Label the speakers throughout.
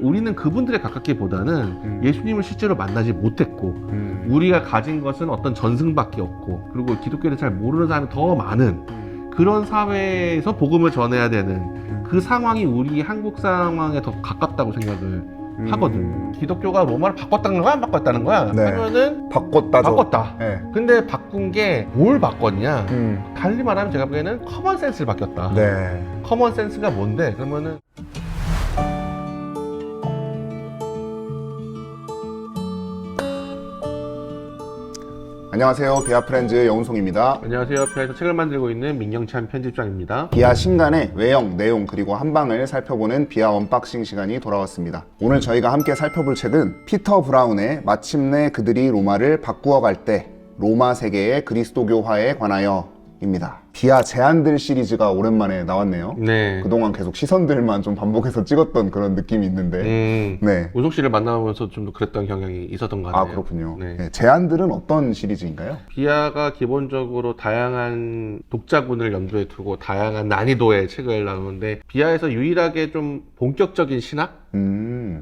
Speaker 1: 우리는 그분들에 가깝기보다는 예수님을 실제로 만나지 못했고 우리가 가진 것은 어떤 전승밖에 없고 그리고 기독교를 잘 모르는 사람이 더 많은 그런 사회에서 복음을 전해야 되는 그 상황이 우리 한국 상황에 더 가깝다고 생각을 하거든. 기독교가 로마를 바꿨다는 거야? 안 바꿨다는 거야?
Speaker 2: 네.
Speaker 1: 하면은
Speaker 2: 바꿨다죠.
Speaker 1: 바꿨다.
Speaker 2: 네.
Speaker 1: 근데 바꾼 게 뭘 바꿨냐? 달리 말하면 제가 보기에는 커먼 센스를 바뀌었다.
Speaker 2: 네.
Speaker 1: 커먼 센스가 뭔데? 그러면은
Speaker 2: 안녕하세요. 비아 프렌즈의 영송입니다.
Speaker 1: 안녕하세요. 피아에서 책을 만들고 있는 민경찬 편집장입니다.
Speaker 2: 비아 신간의 외형, 내용, 그리고 한방을 살펴보는 비아 언박싱 시간이 돌아왔습니다. 오늘 저희가 함께 살펴볼 책은 피터 브라운의 마침내 그들이 로마를 바꾸어 갈 때 로마 세계의 그리스도교화에 관하여 입니다. 비아 제안들 시리즈가 오랜만에 나왔네요.
Speaker 1: 네.
Speaker 2: 그동안 계속 시선들만 좀 반복해서 찍었던 그런 느낌이 있는데 네.
Speaker 1: 우석 씨를 만나면서 좀 더 그랬던 경향이 있었던 것 같아요.
Speaker 2: 아 그렇군요.
Speaker 1: 네.
Speaker 2: 네, 제안들은 어떤 시리즈인가요?
Speaker 1: 비아가 기본적으로 다양한 독자군을 염두에 두고 다양한 난이도의 책을 나누는데 비아에서 유일하게 좀 본격적인 신학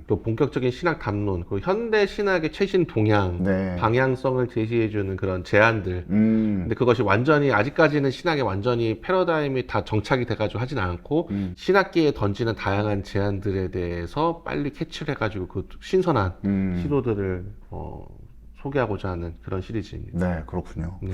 Speaker 1: 또 본격적인 신학 담론 그리고 현대 신학의 최신 동향
Speaker 2: 네.
Speaker 1: 방향성을 제시해주는 그런 제안들 근데 그것이 완전히 아직까지는 신학에 완전히 패러다임이 다 정착이 돼가지고 하진 않고 신학계에 던지는 다양한 제안들에 대해서 빨리 캐치를 해가지고 그 신선한 시도들을 소개하고자 하는 그런 시리즈입니다.
Speaker 2: 네, 그렇군요.
Speaker 1: 네.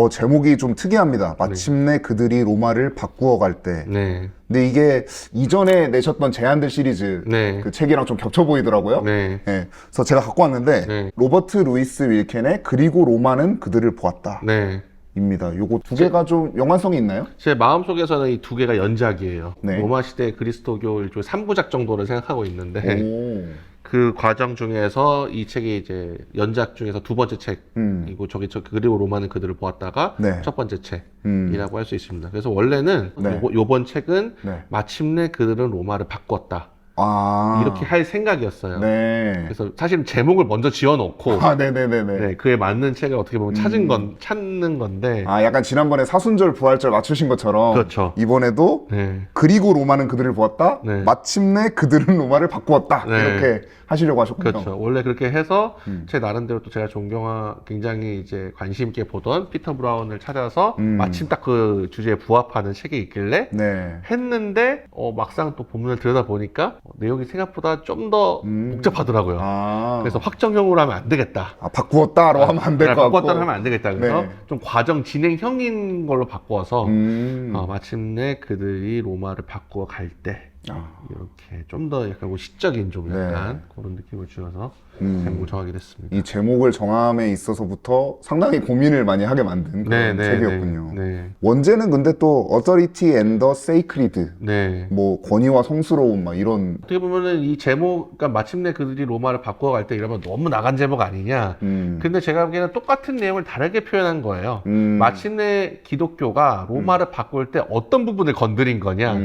Speaker 2: 제목이 좀 특이합니다. 마침내 그들이 로마를 바꾸어 갈 때.
Speaker 1: 네.
Speaker 2: 근데 이게 이전에 내셨던 제안들 시리즈
Speaker 1: 네.
Speaker 2: 그 책이랑 좀 겹쳐 보이더라고요.
Speaker 1: 네.
Speaker 2: 네, 그래서 제가 갖고 왔는데
Speaker 1: 네.
Speaker 2: 로버트 루이스 윌켄의 그리고 로마는 그들을 보았다.
Speaker 1: 네.
Speaker 2: 입니다. 요거 두 개가 좀 연관성이 있나요?
Speaker 1: 제 마음속에서는 이 두 개가 연작이에요.
Speaker 2: 네.
Speaker 1: 로마 시대 그리스도교 일종의 3부작 정도를 생각하고 있는데
Speaker 2: 오.
Speaker 1: 그 과정 중에서 이 책이 이제 연작 중에서 두 번째 책이고 그리고 로마는 그들을 보았다가
Speaker 2: 네.
Speaker 1: 첫 번째 책이라고 할 수 있습니다. 그래서 원래는
Speaker 2: 네.
Speaker 1: 요번 책은
Speaker 2: 네.
Speaker 1: 마침내 그들은 로마를 바꿨다.
Speaker 2: 아.
Speaker 1: 이렇게 할 생각이었어요.
Speaker 2: 네.
Speaker 1: 그래서 사실 제목을 먼저 지어놓고
Speaker 2: 아, 네네네네.
Speaker 1: 네, 그에 맞는 책을 어떻게 보면 찾는 건데
Speaker 2: 아, 약간 지난번에 사순절 부활절 맞추신 것처럼
Speaker 1: 그렇죠.
Speaker 2: 이번에도
Speaker 1: 네.
Speaker 2: 그리고 로마는 그들을 보았다.
Speaker 1: 네.
Speaker 2: 마침내 그들은 로마를 바꾸었다.
Speaker 1: 네.
Speaker 2: 이렇게 하시려고 하셨군요.
Speaker 1: 그렇죠. 원래 그렇게 해서 제 나름대로 또 제가 굉장히 이제 관심 있게 보던 피터 브라운을 찾아서 마침 딱 그 주제에 부합하는 책이 있길래
Speaker 2: 네.
Speaker 1: 했는데 막상 또 본문을 들여다보니까 내용이 생각보다 좀 더 복잡하더라고요.
Speaker 2: 아.
Speaker 1: 그래서 확정형으로 하면 안 되겠다.
Speaker 2: 아, 바꾸었다로 하면 안 될 것 같고.
Speaker 1: 바꿨다로 하면 안 되겠다. 그래서
Speaker 2: 네.
Speaker 1: 좀 과정 진행형인 걸로 바꿔서 마침내 그들이 로마를 바꾸어 갈 때 이렇게 좀 더 약간 뭐 시적인 좀 약간 그런 느낌을 주어서 제목을 정하게 됐습니다.
Speaker 2: 이 제목을 정함에 있어서부터 상당히 고민을 많이 하게 만든 그런 책이었군요.
Speaker 1: 네.
Speaker 2: 원제는 근데 또 Authority and the Sacred,
Speaker 1: 네.
Speaker 2: 뭐 권위와 성스러움 막 이런.
Speaker 1: 어떻게 보면은 이 제목, 그러니까 마침내 그들이 로마를 바꾸어 갈 때 이러면 너무 나간 제목 아니냐. 근데 제가 보기에는 똑같은 내용을 다르게 표현한 거예요. 마침내 기독교가 로마를 바꿀 때 어떤 부분을 건드린 거냐.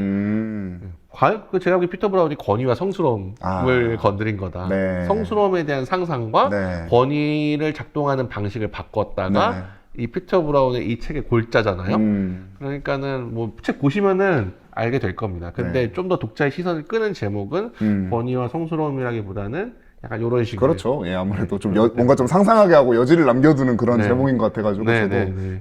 Speaker 1: 제가 보기에 피터 브라운이 권위와 성스러움을 건드린 거다.
Speaker 2: 네.
Speaker 1: 성스러움에 대한 상상과
Speaker 2: 네.
Speaker 1: 권위를 작동하는 방식을 바꿨다가 이 피터 브라운의 이 책의 골자잖아요. 그러니까는 뭐 책 보시면은 알게 될 겁니다. 근데 좀 더 독자의 시선을 끄는 제목은 권위와 성스러움이라기보다는 약간 이런 식으로.
Speaker 2: 그렇죠. 예, 아무래도 좀 뭔가 좀 상상하게 하고 여지를 남겨두는 그런 제목인 것 같아가지고 저도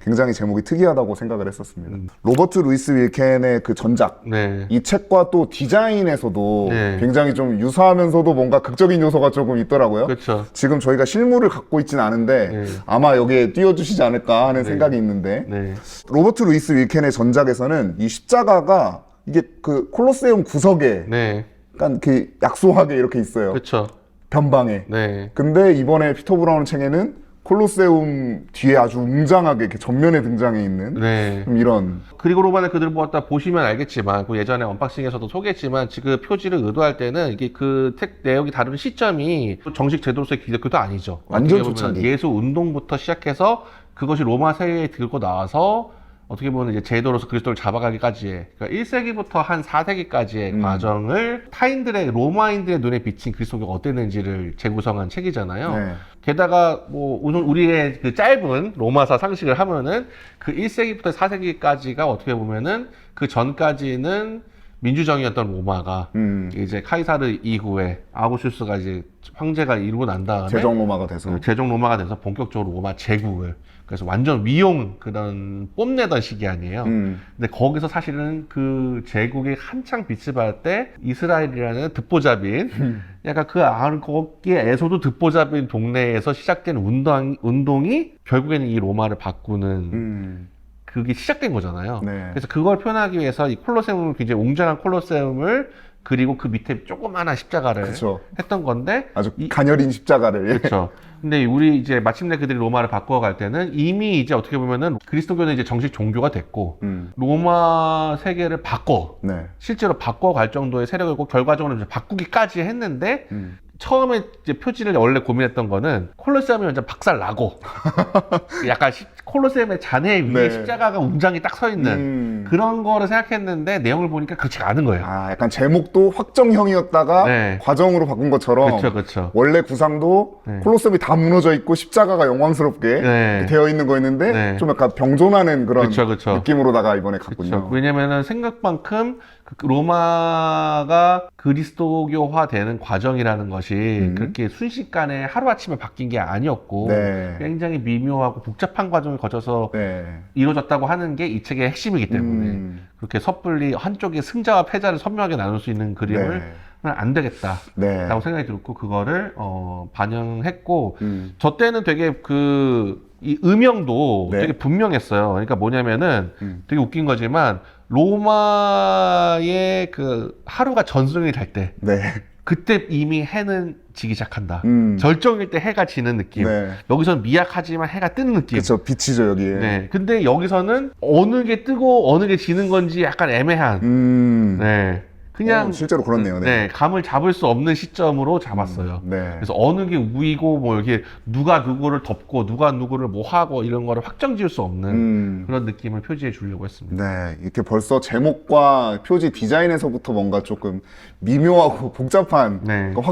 Speaker 2: 굉장히 제목이 특이하다고 생각을 했었습니다. 로버트 루이스 윌켄의 그 전작, 이 책과 또 디자인에서도 굉장히 좀 유사하면서도 뭔가 극적인 요소가 조금 있더라고요.
Speaker 1: 그렇죠.
Speaker 2: 지금 저희가 실물을 갖고 있지는 않은데 아마 여기에 띄워주시지 않을까 하는 생각이 있는데 로버트 루이스 윌켄의 전작에서는 이 십자가가 이게 그 콜로세움 구석에 약간 그 약소하게 이렇게 있어요.
Speaker 1: 그렇죠.
Speaker 2: 변방에. 근데 이번에 피터 브라운 책에는 콜로세움 뒤에 아주 웅장하게 이렇게 전면에 등장해 있는 좀 이런.
Speaker 1: 그리고 로마는 그들을 보았다 보시면 알겠지만 그 예전에 언박싱에서도 소개했지만 지금 표지를 의도할 때는 이게 그 책 내용이 다루는 시점이 정식 제도로서의 기독교도 아니죠.
Speaker 2: 완전 초창기.
Speaker 1: 예수 운동부터 시작해서 그것이 로마 세계에 들고 나와서 어떻게 보면 이제 제도로서 그리스도를 잡아가기까지의, 그러니까 1세기부터 한 4세기까지의 과정을 로마인들의 눈에 비친 그리스도가 어땠는지를 재구성한 책이잖아요. 게다가 뭐 우리의 그 짧은 로마사 상식을 하면은 그 1세기부터 4세기까지가 어떻게 보면은 그 전까지는 민주정이었던 로마가 이제 카이사르 이후에 아우구스투스가 이제 황제가 이루고 난 다음에
Speaker 2: 제정 로마가 돼서
Speaker 1: 제정 로마가 돼서 본격적으로 로마 제국을 그래서 완전 위용 그런 뽐내던 시기 아니에요. 근데 거기서 사실은 그 제국이 한창 빛을 발할 때 이스라엘이라는 듣보잡인 약간 거기에서도 듣보잡인 동네에서 시작된 운동이 결국에는 이 로마를 바꾸는 그게 시작된 거잖아요.
Speaker 2: 네.
Speaker 1: 그래서 그걸 표현하기 위해서 이 콜로세움을 굉장히 웅장한 콜로세움을 그리고 그 밑에 조그마한 십자가를
Speaker 2: 그쵸.
Speaker 1: 했던 건데
Speaker 2: 아주 가녀린 십자가를
Speaker 1: 그렇죠. 근데 우리 이제 마침내 그들이 로마를 바꿔갈 때는 이미 이제 어떻게 보면은 그리스도교는 이제 정식 종교가 됐고 로마 세계를
Speaker 2: 네.
Speaker 1: 실제로 바꿔갈 정도의 세력을 꼭 결과적으로 이제 바꾸기까지 했는데 처음에 이제 표지를 원래 고민했던 거는 콜로세움이 완전 박살 나고 약간 콜로세움의 잔해 위에
Speaker 2: 네.
Speaker 1: 십자가가 웅장히 딱 서 있는 그런 거를 생각했는데 내용을 보니까 그렇지가 않은 거예요.
Speaker 2: 아, 약간 제목도 확정형이었다가
Speaker 1: 네.
Speaker 2: 과정으로 바꾼 것처럼
Speaker 1: 그렇죠.
Speaker 2: 원래 구상도
Speaker 1: 네.
Speaker 2: 콜로세움이 다 무너져 있고 십자가가 영광스럽게
Speaker 1: 네.
Speaker 2: 되어 있는 거였는데
Speaker 1: 네.
Speaker 2: 좀 약간 병존하는 그런
Speaker 1: 그쵸.
Speaker 2: 느낌으로다가 이번에 갔군요.
Speaker 1: 그렇죠. 왜냐면은 생각만큼 로마가 그리스도교화 되는 과정이라는 것이 그렇게 순식간에 하루아침에 바뀐 게 아니었고
Speaker 2: 네.
Speaker 1: 굉장히 미묘하고 복잡한 과정을 거쳐서
Speaker 2: 네.
Speaker 1: 이루어졌다고 하는 게 이 책의 핵심이기 때문에 그렇게 섣불리 한쪽의 승자와 패자를 선명하게 나눌 수 있는 그림을
Speaker 2: 네.
Speaker 1: 안 되겠다라고
Speaker 2: 네.
Speaker 1: 생각이 들었고 그거를 반영했고 저 때는 되게 이 음영도
Speaker 2: 네.
Speaker 1: 되게 분명했어요. 그러니까 뭐냐면은 되게 웃긴 거지만 로마의 그 하루가 전승이 될 때
Speaker 2: 네.
Speaker 1: 그때 이미 해는 지기 시작한다. 절정일 때 해가 지는 느낌.
Speaker 2: 네.
Speaker 1: 여기서는 미약하지만 해가 뜨는 느낌.
Speaker 2: 그쵸, 빛이죠, 여기에.
Speaker 1: 네. 근데 여기서는 어느 게 뜨고 어느 게 지는 건지 약간 애매한. 네. 그냥
Speaker 2: 실제로 그렇네요. 네.
Speaker 1: 네, 감을 잡을 수 없는 시점으로 잡았어요.
Speaker 2: 네.
Speaker 1: 그래서 어느 게 우이고 뭐 이렇게 누가 누구를 덮고 누가 누구를 뭐 하고 이런 거를 확정 지을 수 없는 그런 느낌을 표지해 주려고 했습니다.
Speaker 2: 네, 이렇게 벌써 제목과 표지 디자인에서부터 뭔가 조금 미묘하고 복잡한
Speaker 1: 네.
Speaker 2: 그러니까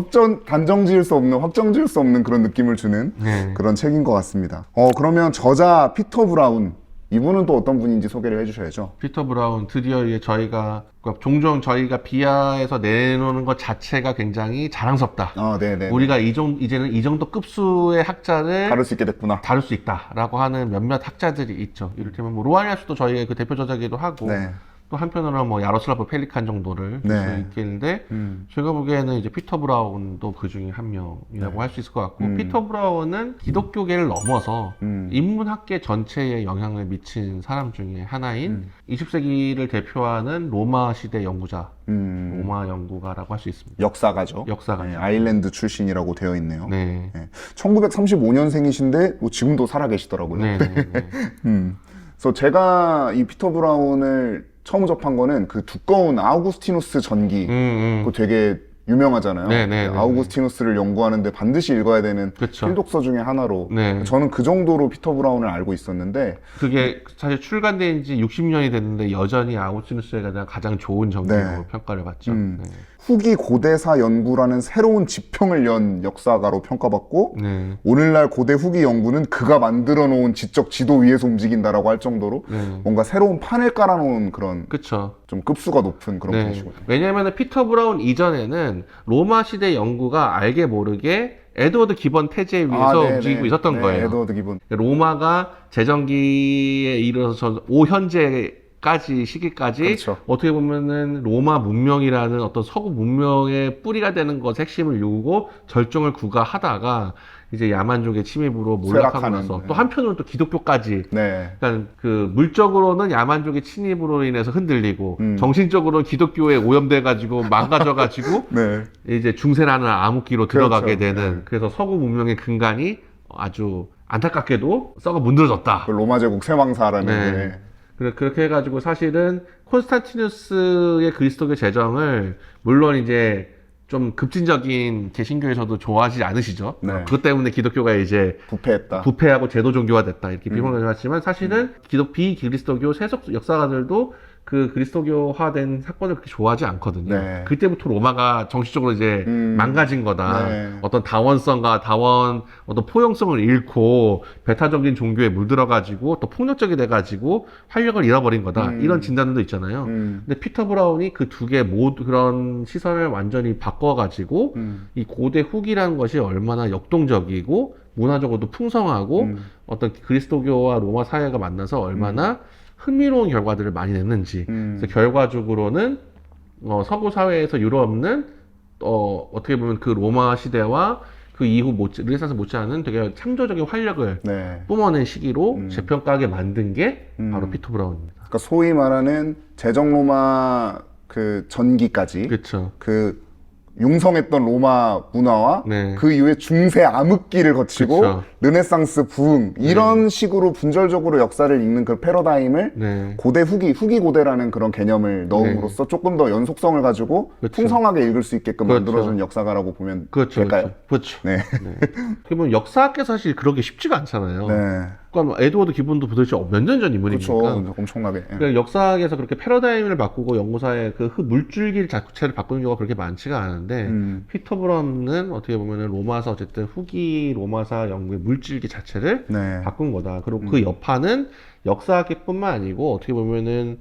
Speaker 2: 확정 지을 수 없는 그런 느낌을 주는
Speaker 1: 네.
Speaker 2: 그런 책인 것 같습니다. 그러면 저자 피터 브라운 이분은 또 어떤 분인지 소개를 해주셔야죠.
Speaker 1: 피터 브라운 드디어 이제 종종 저희가 비하에서 내놓는 것 자체가 굉장히 자랑스럽다.
Speaker 2: 네네.
Speaker 1: 우리가 이제는 이 정도 급수의 학자를
Speaker 2: 다룰 수 있게 됐구나.
Speaker 1: 다룰 수 있다라고 하는 몇몇 학자들이 있죠. 이를테면 뭐 로아니아스도 저희의 그 대표 저자기도 하고
Speaker 2: 네.
Speaker 1: 또 한편으로는 뭐 야로슬라프 펠리칸 정도를 볼 수
Speaker 2: 네.
Speaker 1: 있겠는데 제가 보기에는 이제 피터 브라운도 그 중에 한 명이라고 할 수 있을 것 같고 피터 브라운은 기독교계를 넘어서 인문학계 전체에 영향을 미친 사람 중에 하나인 20세기를 대표하는 로마 시대 연구자, 로마 연구가라고 할 수 있습니다.
Speaker 2: 역사가죠.
Speaker 1: 역사가죠.
Speaker 2: 네, 아일랜드 출신이라고 되어 있네요.
Speaker 1: 네.
Speaker 2: 1935년생이신데 지금도 살아계시더라고요.
Speaker 1: 네.
Speaker 2: 그래서 제가 이 피터 브라운을 처음 접한 거는 그 두꺼운 아우구스티누스 전기 그거 되게 유명하잖아요.
Speaker 1: 네.
Speaker 2: 아우구스티누스를 연구하는데 반드시 읽어야 되는
Speaker 1: 그쵸.
Speaker 2: 필독서 중에 하나로
Speaker 1: 네.
Speaker 2: 저는 그 정도로 피터 브라운을 알고 있었는데
Speaker 1: 그게 사실 출간된 지 60년이 됐는데 여전히 아우구스티누스에 대한 가장 좋은 전기로
Speaker 2: 네.
Speaker 1: 평가를 받죠.
Speaker 2: 후기 고대사 연구라는 새로운 지평을 연 역사가로 평가받고
Speaker 1: 네.
Speaker 2: 오늘날 고대 후기 연구는 그가 만들어 놓은 지적 지도 위에서 움직인다라고 할 정도로 뭔가 새로운 판을 깔아놓은 그런
Speaker 1: 그쵸.
Speaker 2: 좀 급수가 높은 그런
Speaker 1: 네.
Speaker 2: 분이시거든요.
Speaker 1: 왜냐하면 피터 브라운 이전에는 로마 시대 연구가 알게 모르게 에드워드 기본 태제 위에서 움직이고 있었던 거예요.
Speaker 2: 에드워드 기본.
Speaker 1: 로마가 제정기에 이르러서 오현재까지 시기까지
Speaker 2: 그렇죠.
Speaker 1: 어떻게 보면은 로마 문명이라는 어떤 서구 문명의 뿌리가 되는 것의 핵심을 이루고 절정을 구가하다가 이제 야만족의 침입으로 몰락하고
Speaker 2: 쇠락하는,
Speaker 1: 나서
Speaker 2: 네.
Speaker 1: 또 한편으로는 또 기독교까지
Speaker 2: 네.
Speaker 1: 그러니까 그 물적으로는 야만족의 침입으로 인해서 흔들리고 정신적으로는 기독교에 오염돼 가지고 망가져 가지고
Speaker 2: 네.
Speaker 1: 이제 중세라는 암흑기로 들어가게
Speaker 2: 그렇죠.
Speaker 1: 되는 그래서 서구 문명의 근간이 아주 안타깝게도 썩어 문드러졌다.
Speaker 2: 그 로마 제국 쇠망사라는
Speaker 1: 네.
Speaker 2: 게.
Speaker 1: 그렇게 해가지고 사실은 콘스탄티누스의 그리스도교 제정을 물론 이제 좀 급진적인 개신교에서도 좋아하지 않으시죠.
Speaker 2: 네.
Speaker 1: 그것 때문에 기독교가 이제
Speaker 2: 부패했다.
Speaker 1: 부패하고 제도 종교화됐다 이렇게 비판을 하지만 사실은 비기리스도교 세속 역사가들도 그 그리스도교화된 사건을 그렇게 좋아하지 않거든요.
Speaker 2: 네.
Speaker 1: 그때부터 로마가 정치적으로 이제 망가진 거다.
Speaker 2: 네.
Speaker 1: 어떤 다원성과 어떤 포용성을 잃고 배타적인 종교에 물들어가지고 또 폭력적이 돼가지고 활력을 잃어버린 거다. 이런 진단도 있잖아요. 근데 피터 브라운이 그 두 개 모두 그런 시선을 완전히 바꿔가지고 이 고대 후기라는 것이 얼마나 역동적이고 문화적으로도 풍성하고 어떤 그리스도교와 로마 사회가 만나서 얼마나 흥미로운 결과들을 많이 냈는지. 그래서 결과적으로는 서구 사회에서 유럽은 어떻게 보면 그 로마 시대와 그 이후 르네상스 못지않은 되게 창조적인 활력을
Speaker 2: 네.
Speaker 1: 뿜어낸 시기로 재평가하게 만든 게 바로 피터 브라운입니다.
Speaker 2: 그러니까 소위 말하는 제정 로마 그 전기까지
Speaker 1: 그렇죠.
Speaker 2: 그 융성했던 로마 문화와
Speaker 1: 네.
Speaker 2: 그 이후에 중세 암흑기를 거치고
Speaker 1: 그쵸.
Speaker 2: 르네상스 부흥 이런 식으로 분절적으로 역사를 읽는 그 패러다임을
Speaker 1: 네.
Speaker 2: 고대 후기 고대라는 그런 개념을 넣음으로써 조금 더 연속성을 가지고
Speaker 1: 그쵸.
Speaker 2: 풍성하게 읽을 수 있게끔
Speaker 1: 그렇죠.
Speaker 2: 만들어준 역사가라고 보면
Speaker 1: 그렇죠.
Speaker 2: 될까요?
Speaker 1: 그렇죠.
Speaker 2: 네.
Speaker 1: 네. 어떻게 보면 역사학계 사실 그러기 쉽지가 않잖아요.
Speaker 2: 네.
Speaker 1: 그러니까 에드워드 기본도 도대체 몇 년 전 인물이니까.
Speaker 2: 그렇죠. 엄청나게. 예.
Speaker 1: 그러니까 역사학에서 그렇게 패러다임을 바꾸고 연구사의 그 물줄기 자체를 바꾸는 경우가 그렇게 많지가 않은데 피터 브라운은 어떻게 보면은 로마사 어쨌든 후기 로마사 연구의 물줄기 자체를
Speaker 2: 네.
Speaker 1: 바꾼 거다. 그리고 그 여파는 역사학계뿐만 아니고 어떻게 보면은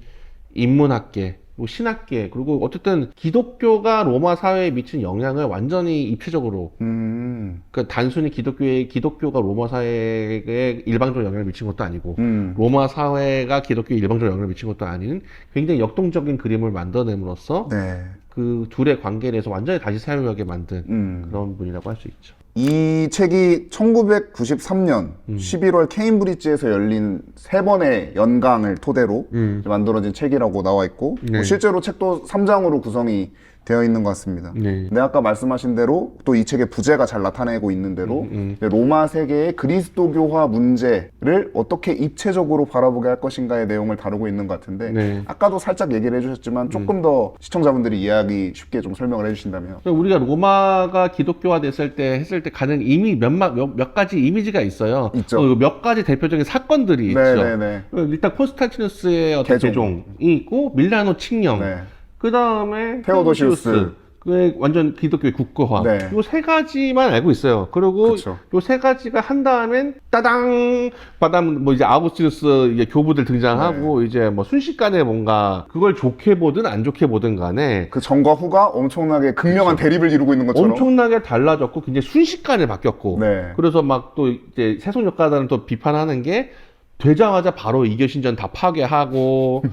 Speaker 1: 인문학계, 뭐 신학계, 그리고 어쨌든 기독교가 로마 사회에 미친 영향을 완전히 입체적으로, 그러니까 단순히 기독교가 로마 사회에 일방적으로 영향을 미친 것도 아니고, 로마 사회가 기독교에 일방적으로 영향을 미친 것도 아닌 굉장히 역동적인 그림을 만들어냄으로써
Speaker 2: 네.
Speaker 1: 그 둘의 관계에 대해서 완전히 다시 사용하게 만든 그런 분이라고 할 수 있죠.
Speaker 2: 이 책이 1993년 11월 케임브리지에서 열린 3번의 연강을 토대로 만들어진 책이라고 나와 있고
Speaker 1: 네.
Speaker 2: 실제로 책도 3장으로 구성이 되어 있는 것 같습니다.
Speaker 1: 네.
Speaker 2: 근데 아까 말씀하신 대로 또 이 책의 부제가 잘 나타내고 있는 대로 로마 세계의 그리스도교화 문제를 어떻게 입체적으로 바라보게 할 것인가의 내용을 다루고 있는 것 같은데
Speaker 1: 네.
Speaker 2: 아까도 살짝 얘기를 해주셨지만 조금 더 시청자분들이 이해하기 쉽게 좀 설명을 해주신다면.
Speaker 1: 우리가 로마가 기독교화 했을 때 가는 이미 몇 가지 이미지가 있어요.
Speaker 2: 있죠.
Speaker 1: 몇 가지 대표적인 사건들이 있죠.
Speaker 2: 네네네.
Speaker 1: 일단 콘스탄티누스의 어떤 개종이 있고 밀라노 칙령,
Speaker 2: 네.
Speaker 1: 그 다음에
Speaker 2: 테오도시우스.
Speaker 1: 그 완전 기독교의 국교화.
Speaker 2: 네.
Speaker 1: 요 세 가지만 알고 있어요. 그리고
Speaker 2: 그쵸.
Speaker 1: 요 세 가지가 한 다음엔 따당 바담 뭐 이제 아우구스티누스 이제 교부들 등장하고
Speaker 2: 네.
Speaker 1: 이제 뭐 순식간에 뭔가 그걸 좋게 보든 안 좋게 보든 간에
Speaker 2: 그 전과 후가 엄청나게 극명한 대립을 이루고 있는 것처럼.
Speaker 1: 엄청나게 달라졌고 굉장히 순식간에 바뀌었고
Speaker 2: 네.
Speaker 1: 그래서 막 또 이제 세속역사들은 또 비판하는 게 되자마자 바로 이교신전 다 파괴하고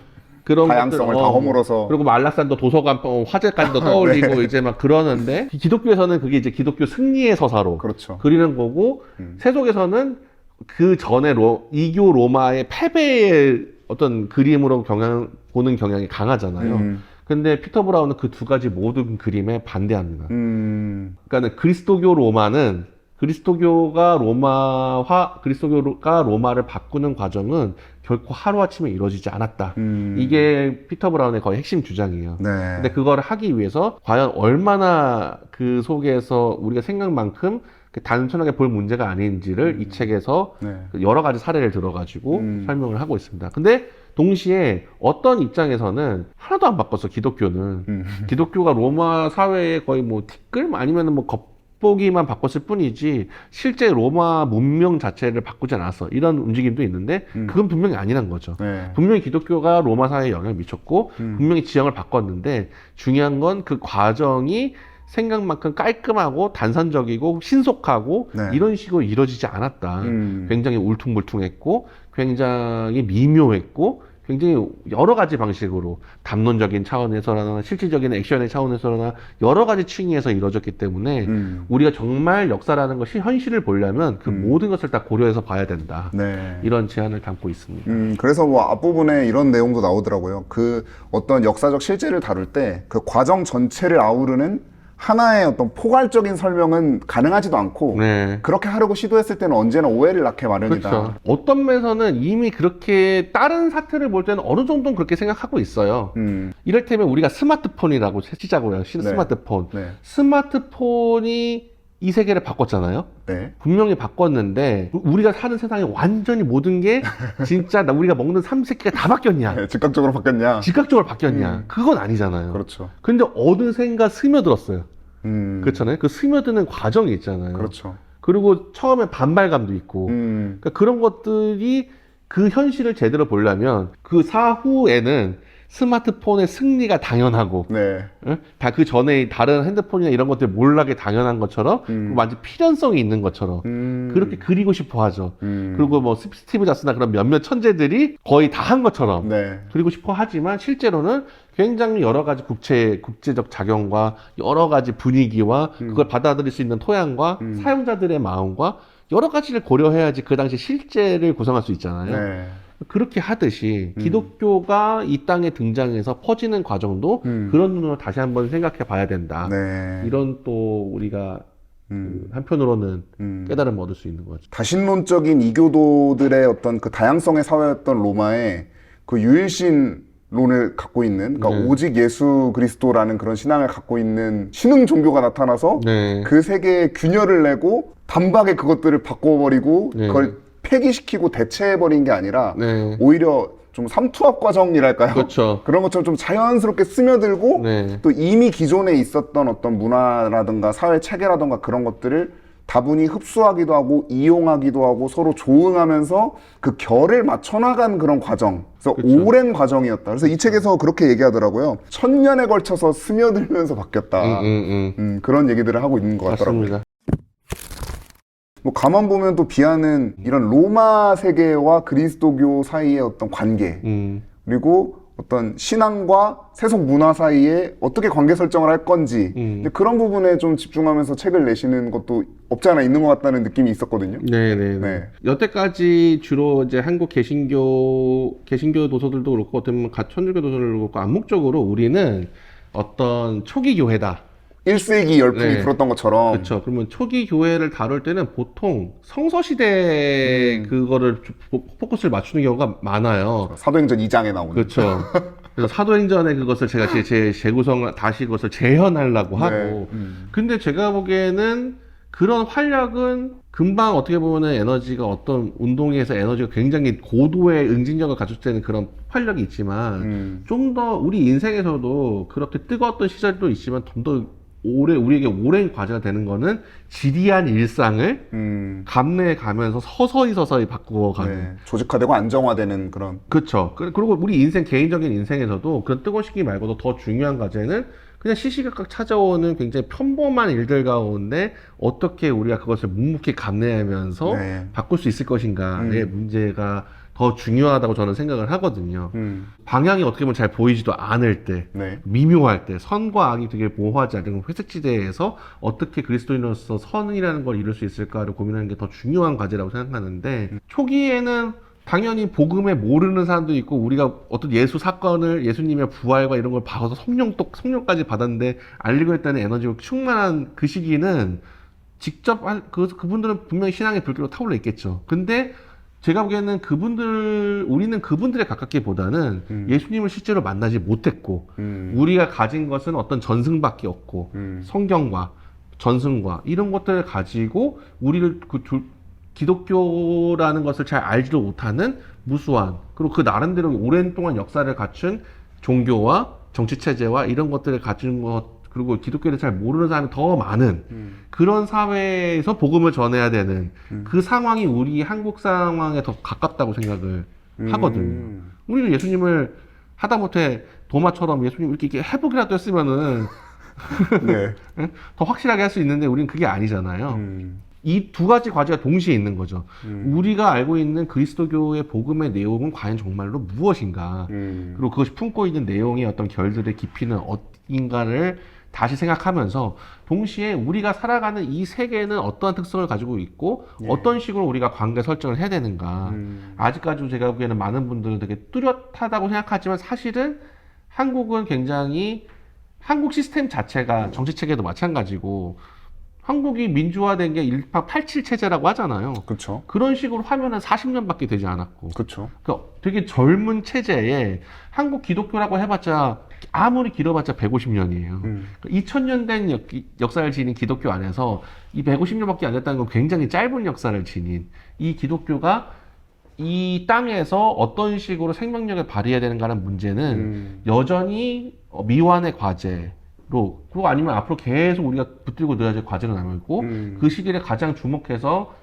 Speaker 1: 그런
Speaker 2: 다양성을
Speaker 1: 것들,
Speaker 2: 다 허물어서.
Speaker 1: 그리고 뭐 알락산더 도서관 화재까지도 떠올리고
Speaker 2: 네.
Speaker 1: 이제 막 그러는데 기독교에서는 그게 이제 기독교 승리의 서사로
Speaker 2: 그렇죠.
Speaker 1: 그리는 거고 세속에서는 그 전에 이교 로마의 패배의 어떤 그림으로 보는 경향이 강하잖아요. 근데 피터 브라운은 그 두 가지 모든 그림에 반대합니다. 그러니까 그리스도교 로마는 그리스도교가 로마를 바꾸는 과정은 결코 하루아침에 이루어지지 않았다. 이게 피터 브라운의 거의 핵심 주장이에요.
Speaker 2: 네.
Speaker 1: 근데 그걸 하기 위해서 과연 얼마나 그 속에서 우리가 생각만큼 단순하게 볼 문제가 아닌지를 이 책에서
Speaker 2: 네.
Speaker 1: 여러 가지 사례를 들어가지고 설명을 하고 있습니다. 근데 동시에 어떤 입장에서는 하나도 안 바꿨어, 기독교는. 기독교가 로마 사회에 거의 뭐 티끌 아니면 뭐 겉보기만 바꿨을 뿐이지 실제 로마 문명 자체를 바꾸지 않았어. 이런 움직임도 있는데 그건 분명히 아니란 거죠.
Speaker 2: 네.
Speaker 1: 분명히 기독교가 로마 사회에 영향을 미쳤고 분명히 지형을 바꿨는데 중요한 건 그 과정이 생각만큼 깔끔하고 단선적이고 신속하고
Speaker 2: 네.
Speaker 1: 이런 식으로 이루어지지 않았다. 굉장히 울퉁불퉁했고 굉장히 미묘했고 굉장히 여러 가지 방식으로 담론적인 차원에서나 실질적인 액션의 차원에서나 여러 가지 층위에서 이루어졌기 때문에 우리가 정말 역사라는 것이 현실을 보려면 그 모든 것을 다 고려해서 봐야 된다.
Speaker 2: 네.
Speaker 1: 이런 제안을 담고 있습니다.
Speaker 2: 그래서 뭐 앞부분에 이런 내용도 나오더라고요. 그 어떤 역사적 실제를 다룰 때 그 과정 전체를 아우르는 하나의 어떤 포괄적인 설명은 가능하지도 않고
Speaker 1: 네.
Speaker 2: 그렇게 하려고 시도했을 때는 언제나 오해를 낳게 마련이다.
Speaker 1: 그렇죠. 어떤 면에서는 이미 그렇게 다른 사태를 볼 때는 어느 정도는 그렇게 생각하고 있어요. 이를테면 우리가 스마트폰이라고 시작을 해요. 스마트폰.
Speaker 2: 네.
Speaker 1: 스마트폰이 이 세계를 바꿨잖아요.
Speaker 2: 네.
Speaker 1: 분명히 바꿨는데 우리가 사는 세상에 완전히 모든 게 진짜 우리가 먹는 삼시세끼가 다 바뀌었냐?
Speaker 2: 네, 즉각적으로 바뀌었냐?
Speaker 1: 즉각적으로 바뀌었냐? 그건 아니잖아요.
Speaker 2: 그렇죠.
Speaker 1: 근데 어느샌가 스며들었어요.
Speaker 2: 음.
Speaker 1: 그렇잖아요. 그 스며드는 과정이 있잖아요.
Speaker 2: 그렇죠.
Speaker 1: 그리고 처음에 반발감도 있고 그러니까 그런 것들이 그 현실을 제대로 보려면 그 사후에는 스마트폰의 승리가 당연하고
Speaker 2: 네.
Speaker 1: 다 그 전에 다른 핸드폰이나 이런 것들 몰락이 당연한 것처럼 완전 필연성이 있는 것처럼 그렇게 그리고 싶어 하죠. 그리고 뭐 스티브 잡스나 그런 몇몇 천재들이 거의 다 한 것처럼
Speaker 2: 네.
Speaker 1: 그리고 싶어 하지만 실제로는 굉장히 여러 가지 국제적 작용과 여러 가지 분위기와 그걸 받아들일 수 있는 토양과 사용자들의 마음과 여러 가지를 고려해야지 그 당시 실제를 구성할 수 있잖아요.
Speaker 2: 네.
Speaker 1: 그렇게 하듯이 기독교가 이 땅에 등장해서 퍼지는 과정도 그런 눈으로 다시 한번 생각해 봐야 된다.
Speaker 2: 네.
Speaker 1: 이런 또 우리가 그 한편으로는 깨달음을 얻을 수 있는 거죠.
Speaker 2: 다신론적인 이교도들의 어떤 그 다양성의 사회였던 로마에 그 유일신론을 갖고 있는, 그러니까 오직 예수 그리스도라는 그런 신앙을 갖고 있는 신흥 종교가 나타나서
Speaker 1: 네.
Speaker 2: 그 세계에 균열을 내고 단박에 그것들을 바꿔버리고
Speaker 1: 네.
Speaker 2: 그걸 폐기시키고 대체해버린 게 아니라
Speaker 1: 네.
Speaker 2: 오히려 좀 삼투압 과정이랄까요?
Speaker 1: 그렇죠.
Speaker 2: 그런 것처럼 좀 자연스럽게 스며들고
Speaker 1: 네.
Speaker 2: 또 이미 기존에 있었던 어떤 문화라든가 사회 체계라든가 그런 것들을 다분히 흡수하기도 하고 이용하기도 하고 서로 조응하면서 그 결을 맞춰나간 그런 과정. 그래서
Speaker 1: 그쵸.
Speaker 2: 오랜 과정이었다. 그래서 이 책에서 그렇게 얘기하더라고요. 1000년에 걸쳐서 스며들면서 바뀌었다. 그런 얘기들을 하고 있는 것 같더라고요.
Speaker 1: 맞습니다.
Speaker 2: 뭐 가만 보면 또 비하는 이런 로마 세계와 그리스도교 사이의 어떤 관계 그리고 어떤 신앙과 세속 문화 사이에 어떻게 관계 설정을 할 건지 이제 그런 부분에 좀 집중하면서 책을 내시는 것도 없지 않아 있는 것 같다는 느낌이 있었거든요.
Speaker 1: 네네.
Speaker 2: 네.
Speaker 1: 여태까지 주로 이제 한국 개신교 도서들도 그렇고 어떤 천주교 도서들도 그렇고 암묵적으로 우리는 어떤 초기 교회다.
Speaker 2: 1세기 열풍이
Speaker 1: 네.
Speaker 2: 불었던 것처럼.
Speaker 1: 그렇죠. 그러면 초기 교회를 다룰 때는 보통 성서 시대에 그거를 포커스를 맞추는 경우가 많아요.
Speaker 2: 사도행전 2장에 나오는.
Speaker 1: 그렇죠. 그래서 사도행전에 그것을 제가 재구성 다시 그것을 재현하려고 하고. 근데 제가 보기에는 그런 활력은 금방 어떻게 보면은 에너지가 어떤 운동에서 에너지가 굉장히 고도의 응징력을 가졌을 때는 그런 활력이 있지만 좀 더 우리 인생에서도 그렇게 뜨거웠던 시절도 있지만 좀 더 우리에게 오랜 과제가 되는 거는 지리한 일상을 감내해 가면서 서서히 바꾸어가는.
Speaker 2: 네. 조직화되고 안정화되는 그런.
Speaker 1: 그렇죠. 그리고 우리 인생, 개인적인 인생에서도 그런 뜨거운 시기 말고도 더 중요한 과제는 그냥 시시각각 찾아오는 굉장히 평범한 일들 가운데 어떻게 우리가 그것을 묵묵히 감내하면서
Speaker 2: 네.
Speaker 1: 바꿀 수 있을 것인가의 문제가 더 중요하다고 저는 생각을 하거든요. 방향이 어떻게 보면 잘 보이지도 않을 때,
Speaker 2: 네.
Speaker 1: 미묘할 때, 선과 악이 되게 모호하지 않은 회색지대에서 어떻게 그리스도인으로서 선이라는 걸 이룰 수 있을까를 고민하는 게 더 중요한 과제라고 생각하는데, 초기에는 당연히 복음에 모르는 사람도 있고, 우리가 어떤 예수 사건을, 예수님의 부활과 이런 걸 봐서 성령까지 받았는데, 알리고 있다는 에너지가 충만한 그 시기는 직접, 그분들은 분명히 신앙의 불길로 타올라 있겠죠. 근데, 제가 보기에는 우리는 그분들에 가깝기보다는 예수님을 실제로 만나지 못했고, 우리가 가진 것은 어떤 전승밖에 없고, 성경과 전승과 이런 것들을 가지고 우리를 기독교라는 것을 잘 알지도 못하는 무수한, 그리고 그 나름대로 오랜 동안 역사를 갖춘 종교와 정치체제와 이런 것들을 가진 것, 그리고 기독교를 잘 모르는 사람이 더 많은 그런 사회에서 복음을 전해야 되는 그 상황이 우리 한국 상황에 더 가깝다고 생각을 하거든요. 우리는 예수님을 하다못해 도마처럼 예수님 이렇게 회복이라도 했으면은
Speaker 2: 네.
Speaker 1: 더 확실하게 할 수 있는데 우리는 그게 아니잖아요. 이 두 가지 과제가 동시에 있는 거죠. 우리가 알고 있는 그리스도교의 복음의 내용은 과연 정말로 무엇인가? 그리고 그것이 품고 있는 내용의 어떤 결들의 깊이는 어딘가를 다시 생각하면서 동시에 우리가 살아가는 이 세계는 어떠한 특성을 가지고 있고 어떤 식으로 우리가 관계 설정을 해야 되는가. 아직까지도 제가 보기에는 많은 분들은 되게 뚜렷하다고 생각하지만 사실은 한국은 굉장히 한국 시스템 자체가 정치체계도 마찬가지고 한국이 민주화된 게 1887 체제라고 하잖아요.
Speaker 2: 그렇죠.
Speaker 1: 그런 식으로 하면은 40년밖에 되지 않았고.
Speaker 2: 그렇죠.
Speaker 1: 그러니까 되게 젊은 체제에 한국 기독교라고 해봤자 아무리 길어봤자 150년이에요. 2000년 된 역사를 지닌 기독교 안에서 이 150년밖에 안 됐다는 건 굉장히 짧은 역사를 지닌 이 기독교가 이 땅에서 어떤 식으로 생명력을 발휘해야 되는가라는 문제는 여전히 미완의 과제로, 그리고 아니면 앞으로 계속 우리가 붙들고 늘어야 될 과제로 남아있고 그 시기를 가장 주목해서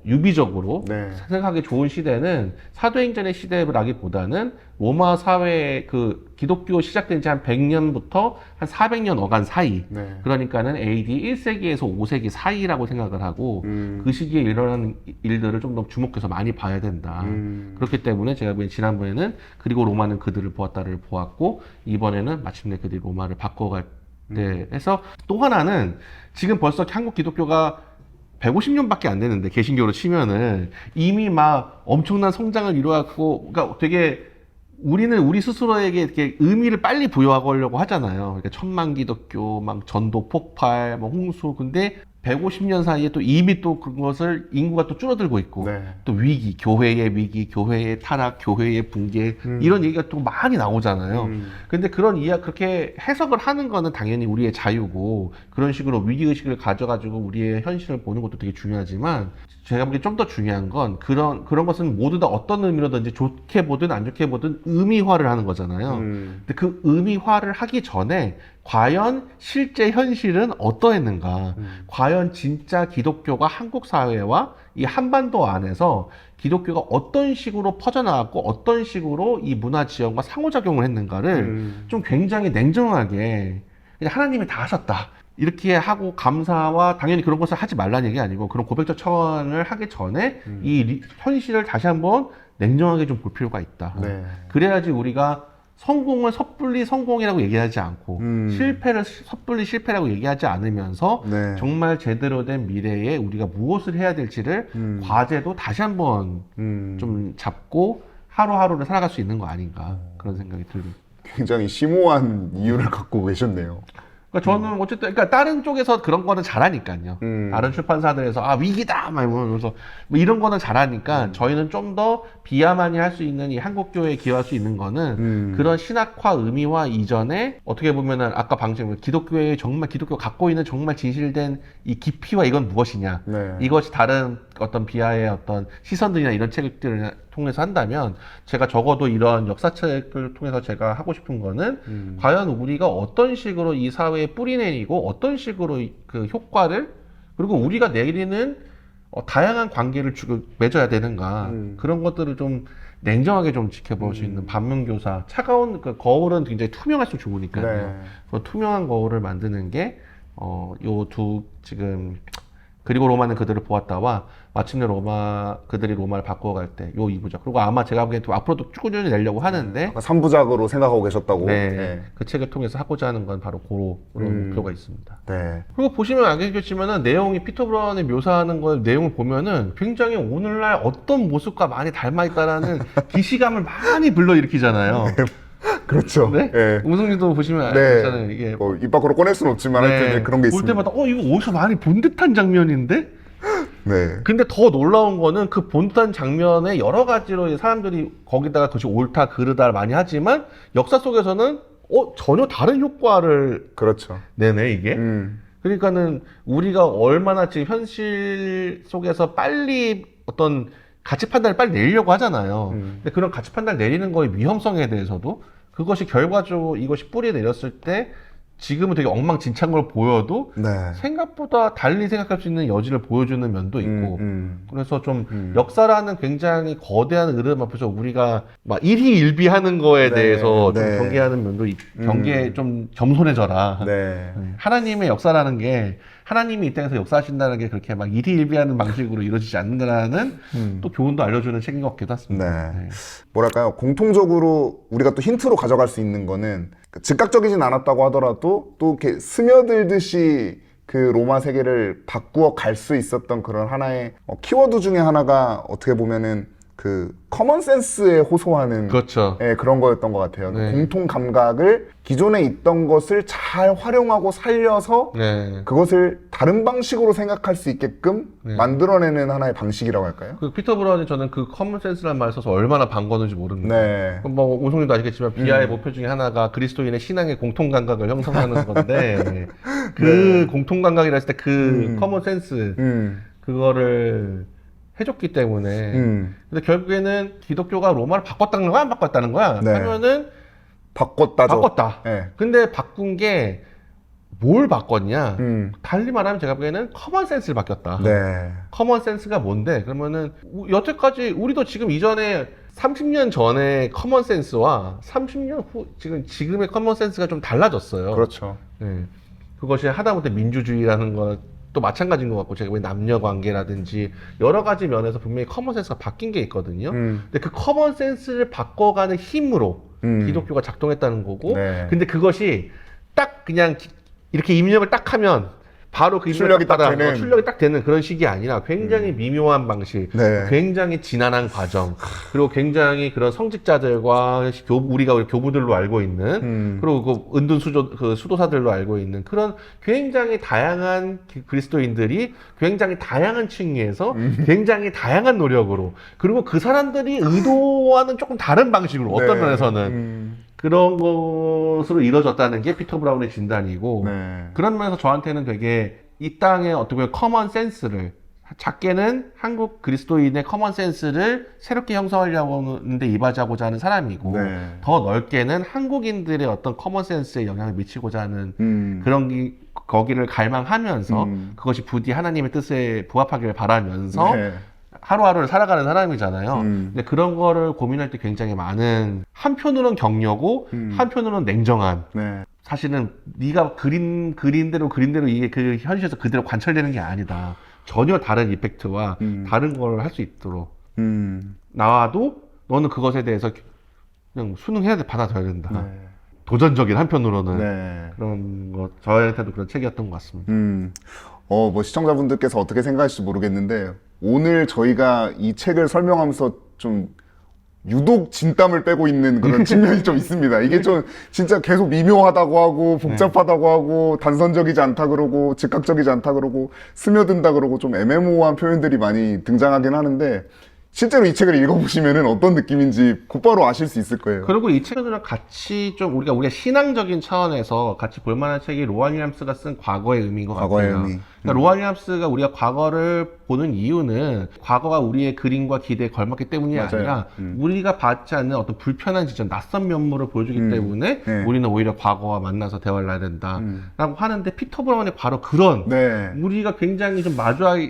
Speaker 1: 유비적으로
Speaker 2: 네.
Speaker 1: 생각하기 좋은 시대는 사도행전의 시대라기보다는 로마 사회 그 기독교 시작된 지 한 100년부터 한 400년 어간 사이.
Speaker 2: 네.
Speaker 1: 그러니까는 AD 1세기에서 5세기 사이라고 생각을 하고 그 시기에 일어나는 일들을 좀 더 주목해서 많이 봐야 된다. 그렇기 때문에 제가 지난번에는 그리고 로마는 그들을 보았다를 보았고 이번에는 마침내 그들이 로마를 바꿔갈 때 해서 또 하나는 지금 벌써 한국 기독교가 150년밖에 안 되는데 개신교로 치면은 이미 막 엄청난 성장을 이루었고, 그러니까 되게 우리는 우리 스스로에게 이렇게 의미를 빨리 부여하려고 하잖아요. 그러니까 천만 기독교, 막 전도 폭발, 뭐 홍수. 근데 150년 사이에 또 이미 또 그것을 인구가 또 줄어들고 있고
Speaker 2: 네.
Speaker 1: 또 위기, 교회의 타락, 교회의 붕괴 이런 얘기가 또 많이 나오잖아요. 근데 그런 그렇게 해석을 하는 거는 당연히 우리의 자유고 그런 식으로 위기의식을 가져가지고 우리의 현실을 보는 것도 되게 중요하지만 제가 보기엔 좀 더 중요한 건 그런 것은 모두 다 어떤 의미로든지 좋게 보든 안 좋게 보든 의미화를 하는 거잖아요. 근데 그 의미화를 하기 전에 과연 실제 현실은 어떠했는가? 과연 진짜 기독교가 한국 사회와 이 한반도 안에서 기독교가 어떤 식으로 퍼져나갔고 어떤 식으로 이 문화 지형과 상호작용을 했는가를 좀 굉장히 냉정하게 그냥 하나님이 다 하셨다. 이렇게 하고 감사와 당연히 그런 것을 하지 말라는 얘기 아니고 그런 고백적 청원을 하기 전에 이 현실을 다시 한번 냉정하게 좀 볼 필요가 있다.
Speaker 2: 네.
Speaker 1: 그래야지 우리가 성공을 섣불리 성공이라고 얘기하지 않고 실패를 섣불리 실패라고 얘기하지 않으면서
Speaker 2: 네.
Speaker 1: 정말 제대로 된 미래에 우리가 무엇을 해야 될지를 과제도 다시 한번 좀 잡고 하루하루를 살아갈 수 있는 거 아닌가 그런 생각이 들고.
Speaker 2: 굉장히 심오한 이유를 갖고 계셨네요.
Speaker 1: 그러니까 저는 어쨌든 그러니까 다른 쪽에서 그런 거는 잘하니까요. 다른 출판사들에서 위기다 막 이러면서 뭐 이런 거는 잘하니까 저희는 좀 더 비하만이 할 수 있는 이 한국교회에 기여할 수 있는 거는 그런 신학화 의미화 이전에 어떻게 보면은 아까 방금 기독교가 갖고 있는 정말 진실된 이 깊이와 이건 무엇이냐
Speaker 2: 네.
Speaker 1: 이것이 다른 어떤 비하의 어떤 시선들이나 이런 책들을 통해서 한다면 제가 적어도 이런 역사책을 통해서 제가 하고 싶은 거는 과연 우리가 어떤 식으로 이 사회에 뿌리내리고 어떤 식으로 그 효과를 그리고 우리가 내리는 다양한 관계를 맺어야 되는가 그런 것들을 좀 냉정하게 좀 지켜볼 수 있는 반면교사 차가운 그 거울은 굉장히 투명할수록 좋으니까요.
Speaker 2: 네.
Speaker 1: 그 투명한 거울을 만드는 게 요 두 지금 그리고 로마는 그들을 보았다와 마침내 그들이 로마를 바꿔갈 때 요 2부작 그리고 아마 제가 보기엔 또 앞으로도 꾸준히 내려고 하는데
Speaker 2: 3부작으로 생각하고 계셨다고.
Speaker 1: 네,
Speaker 2: 네.
Speaker 1: 그 책을 통해서 하고자 하는 건 바로 그런 목표가 있습니다.
Speaker 2: 네.
Speaker 1: 그리고 보시면 알겠지만은 내용이 피터 브라운이 묘사하는 걸 내용을 보면은 굉장히 오늘날 어떤 모습과 많이 닮아 있다라는 기시감을 많이 불러일으키잖아요.
Speaker 2: 그렇죠.
Speaker 1: 네?
Speaker 2: 네.
Speaker 1: 우승님도 보시면
Speaker 2: 네.
Speaker 1: 알겠잖아요. 이게
Speaker 2: 뭐 입 밖으로 꺼낼 수는 없지만 하여튼 그런 게
Speaker 1: 볼
Speaker 2: 있습니다.
Speaker 1: 때마다 이거 어디서 많이 본 듯한 장면인데?
Speaker 2: 네.
Speaker 1: 근데 더 놀라운 거는 그 본 듯한 장면에 여러 가지로 사람들이 거기다가 그것이 옳다 그르다 많이 하지만 역사 속에서는 전혀 다른 효과를
Speaker 2: 그렇죠.
Speaker 1: 내네 이게. 그러니까는 우리가 얼마나 지금 현실 속에서 빨리 어떤 가치 판단을 빨리 내리려고 하잖아요. 근데 그런 가치 판단을 내리는 거의 위험성에 대해서도 그것이 결과적으로 이것이 뿌리 내렸을 때 지금은 되게 엉망진창한 걸 보여도
Speaker 2: 네.
Speaker 1: 생각보다 달리 생각할 수 있는 여지를 보여주는 면도 있고 그래서 좀 역사라는 굉장히 거대한 흐름 앞에서 우리가 막 일희일비하는 거에
Speaker 2: 네,
Speaker 1: 대해서 좀
Speaker 2: 네.
Speaker 1: 경계하는 면도 경계에 좀 겸손해져라.
Speaker 2: 네.
Speaker 1: 하나님의 역사라는 게 하나님이 이 땅에서 역사하신다는 게 그렇게 막 일희일비하는 방식으로 이루어지지 않는다는 또 교훈도 알려주는 책인 것 같기도 했습니다.
Speaker 2: 네. 뭐랄까요? 공통적으로 우리가 또 힌트로 가져갈 수 있는 거는 즉각적이진 않았다고 하더라도 또 이렇게 스며들듯이 그 로마 세계를 바꾸어 갈 수 있었던 그런 하나의 키워드 중에 하나가 어떻게 보면은 그 커먼 센스에 호소하는
Speaker 1: 그렇죠.
Speaker 2: 예, 그런 거였던 것 같아요.
Speaker 1: 네.
Speaker 2: 공통 감각을 기존에 있던 것을 잘 활용하고 살려서
Speaker 1: 네.
Speaker 2: 그것을 다른 방식으로 생각할 수 있게끔
Speaker 1: 네.
Speaker 2: 만들어내는 하나의 방식이라고 할까요?
Speaker 1: 그 피터 브라운이 저는 그 커먼 센스라는 말을 써서 얼마나 반거는지 모릅니다.
Speaker 2: 네.
Speaker 1: 뭐 오성님도 아시겠지만 비아의 목표 중에 하나가 그리스도인의 신앙의 공통 감각을 형성하는 건데 그 공통 감각이라 했을 때 그 커먼 센스 그거를 해줬기 때문에 근데 결국에는 기독교가 로마를 바꿨다는 거야 안 바꿨다는 거야
Speaker 2: 네.
Speaker 1: 하면은
Speaker 2: 바꿨다죠.
Speaker 1: 바꿨다.
Speaker 2: 네.
Speaker 1: 근데 바꾼 게 뭘 바꿨냐? 달리 말하면 제가 보기에는 커먼 센스를 바뀌었다.
Speaker 2: 네.
Speaker 1: 커먼 센스가 뭔데? 그러면은 여태까지 우리도 지금 이전에 30년 전에 커먼 센스와 30년 후 지금의 커먼 센스가 좀 달라졌어요.
Speaker 2: 그렇죠.
Speaker 1: 네. 그것이 하다못해 민주주의라는 것도 마찬가지인 것 같고 제가 왜 남녀 관계라든지 여러 가지 면에서 분명히 커먼 센스가 바뀐 게 있거든요. 근데 그 커먼 센스를 바꿔가는 힘으로 기독교가 작동했다는 거고
Speaker 2: 네.
Speaker 1: 근데 그것이 딱 그냥 이렇게 입력을 딱 하면 바로 그
Speaker 2: 출력이 딱 되는.
Speaker 1: 출력이 딱 되는 그런 식이 아니라 굉장히 미묘한 방식,
Speaker 2: 네.
Speaker 1: 굉장히 지난한 과정, 그리고 굉장히 그런 성직자들과 우리가 교부들로 알고 있는, 그리고 그 은둔 수도사들로 알고 있는 그런 굉장히 다양한 그리스도인들이 굉장히 다양한 층위에서 굉장히 다양한 노력으로, 그리고 그 사람들이 의도와는 조금 다른 방식으로 어떤
Speaker 2: 네.
Speaker 1: 면에서는 그런 것으로 이루어졌다는 게 피터 브라운의 진단이고
Speaker 2: 네.
Speaker 1: 그런 면에서 저한테는 되게 이 땅의 어떻게 보면 커먼 센스를 작게는 한국 그리스도인의 커먼 센스를 새롭게 형성하려고 하는데 이바지하고자 하는 사람이고
Speaker 2: 네.
Speaker 1: 더 넓게는 한국인들의 어떤 커먼 센스에 영향을 미치고자 하는 그런 거기를 갈망하면서 그것이 부디 하나님의 뜻에 부합하기를 바라면서
Speaker 2: 네.
Speaker 1: 하루하루를 살아가는 사람이잖아요. 근데 그런 거를 고민할 때 굉장히 많은 한편으로는 격려고 한편으로는 냉정한
Speaker 2: 네.
Speaker 1: 사실은 네가 그린대로 이게 그 현실에서 그대로 관철되는 게 아니다. 전혀 다른 이펙트와 다른 걸 할 수 있도록 나와도 너는 그것에 대해서 그냥 순응해야 돼, 받아들여야 된다.
Speaker 2: 네.
Speaker 1: 도전적인 한편으로는
Speaker 2: 네.
Speaker 1: 그런 거 저한테도 그런 책이었던 것 같습니다.
Speaker 2: 뭐 시청자분들께서 어떻게 생각하실지 모르겠는데 오늘 저희가 이 책을 설명하면서 좀 유독 진땀을 빼고 있는 그런 측면이 좀 있습니다. 이게 좀 진짜 계속 미묘하다고 하고 복잡하다고 하고 단선적이지 않다 그러고 즉각적이지 않다 그러고 스며든다 그러고 좀 애매모호한 표현들이 많이 등장하긴 하는데 실제로 이 책을 읽어보시면은 어떤 느낌인지 곧바로 아실 수 있을 거예요.
Speaker 1: 그리고 이 책은 같이 좀 우리가 신앙적인 차원에서 같이 볼만한 책이 로안 윌리엄스가 쓴 과거의 의미인 것
Speaker 2: 과거의
Speaker 1: 같아요.
Speaker 2: 의미.
Speaker 1: 그러니까 로안 윌리엄스가 우리가 과거를 보는 이유는 과거가 우리의 그림과 기대에 걸맞기 때문이
Speaker 2: 맞아요.
Speaker 1: 아니라 우리가 받지 않는 어떤 불편한 지점, 낯선 면모를 보여주기 때문에
Speaker 2: 네.
Speaker 1: 우리는 오히려 과거와 만나서 대화를 해야 된다라고 하는데 피터 브라운이 바로 그런
Speaker 2: 네.
Speaker 1: 우리가 굉장히 좀